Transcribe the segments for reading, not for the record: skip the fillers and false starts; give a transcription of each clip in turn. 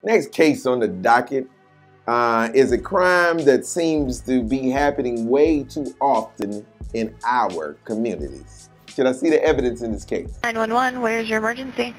Next case on the docket is a crime that seems to be happening way too often in our communities. Should I see the evidence in this case? 911, where's your emergency?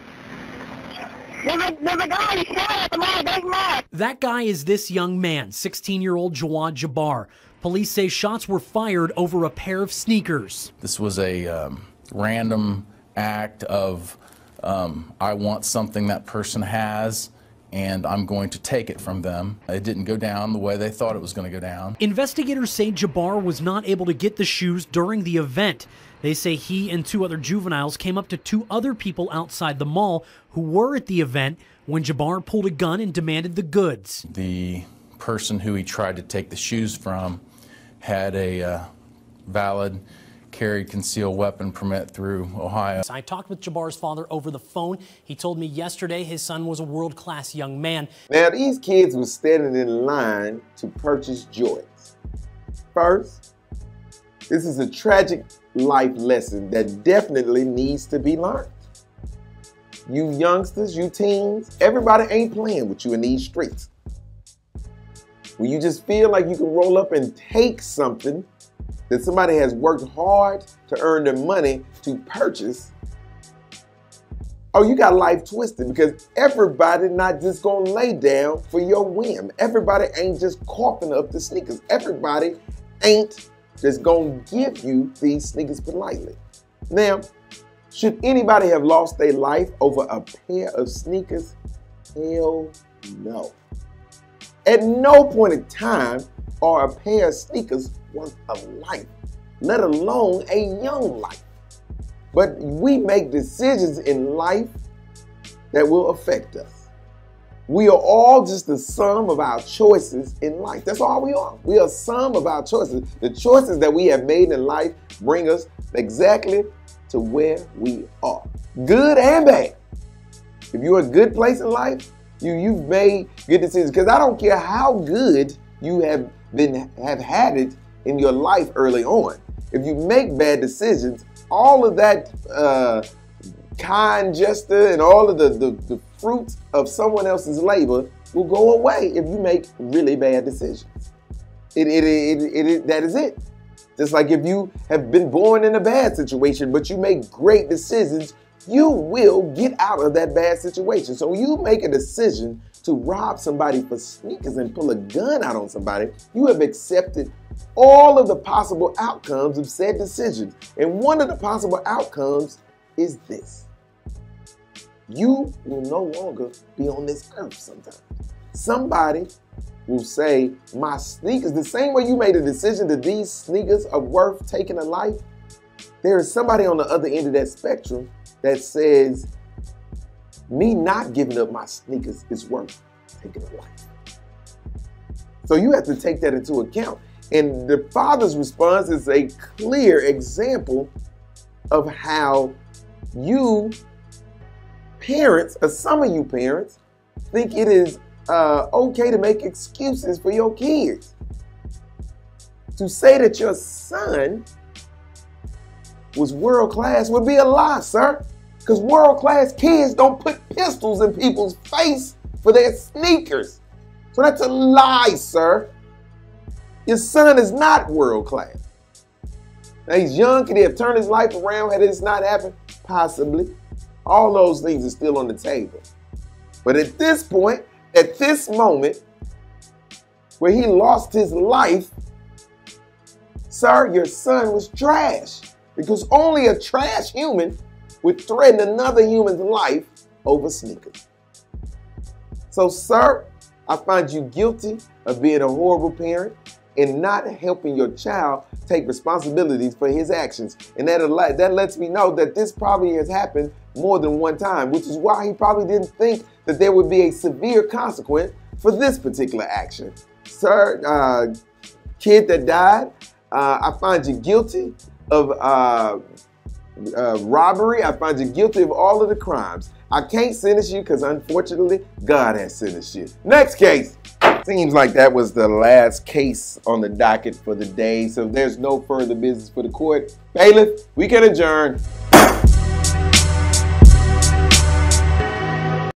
There's a guy shot at the mall, big mall. That guy is this young man, 16-year-old Jawad Jabbar. Police say shots were fired over a pair of sneakers. This was a random act of, I want something that person has, and I'm going to take it from them. It didn't go down the way they thought it was going to go down. Investigators say Jabbar was not able to get the shoes during the event. They say he and two other juveniles came up to two other people outside the mall who were at the event when Jabbar pulled a gun and demanded the goods. The person who he tried to take the shoes from had a valid carry concealed weapon permit through Ohio. I talked with Jabbar's father over the phone. He told me yesterday his son was a world-class young man. Now, these kids were standing in line to purchase Jordans. First, this is a tragic life lesson that definitely needs to be learned. You youngsters, you teens, everybody ain't playing with you in these streets. When you just feel like you can roll up and take something that somebody has worked hard to earn their money to purchase, oh, you got life twisted, because everybody not just gonna lay down for your whim. Everybody ain't just coughing up the sneakers. Everybody ain't just gonna give you these sneakers politely. Now, should anybody have lost their life over a pair of sneakers? Hell no. At no point in time are a pair of sneakers worth a life, let alone a young life. But we make decisions in life that will affect us. We are all just the sum of our choices in life. That's all we are. We are a sum of our choices. The choices that we have made in life bring us exactly to where we are, good and bad. If you're in a good place in life, you've made good decisions. Because I don't care how good you have had it in your life early on. If you make bad decisions, all of that kind gesture and all of the fruits of someone else's labor will go away if you make really bad decisions. That is it. Just like if you have been born in a bad situation, but you make great decisions, you will get out of that bad situation. So when you make a decision to rob somebody for sneakers and pull a gun out on somebody, you have accepted all of the possible outcomes of said decisions. And one of the possible outcomes is this: you will no longer be on this earth sometime. Somebody will say, my sneakers, the same way you made a decision that these sneakers are worth taking a life, there is somebody on the other end of that spectrum that says, me not giving up my sneakers is worth taking a life. So you have to take that into account. And the father's response is a clear example of how you parents, or some of you parents, think it is okay to make excuses for your kids. To say that your son was world class would be a lie, sir. Because world class kids don't put pistols in people's face for their sneakers. So that's a lie, sir. Your son is not world class. Now he's young, could he have turned his life around had this not happened? Possibly. All those things are still on the table. But at this point, at this moment, where he lost his life, sir, your son was trash. Because only a trash human would threaten another human's life over sneakers. So, sir, I find you guilty of being a horrible parent and not helping your child take responsibilities for his actions. And that lets me know that this probably has happened more than one time, which is why he probably didn't think that there would be a severe consequence for this particular action. Sir, kid that died, I find you guilty of robbery. I find you guilty of all of the crimes. I can't sentence you because unfortunately, God has sentenced you. Next case. Seems like that was the last case on the docket for the day. So if there's no further business for the court, bailiff, we can adjourn.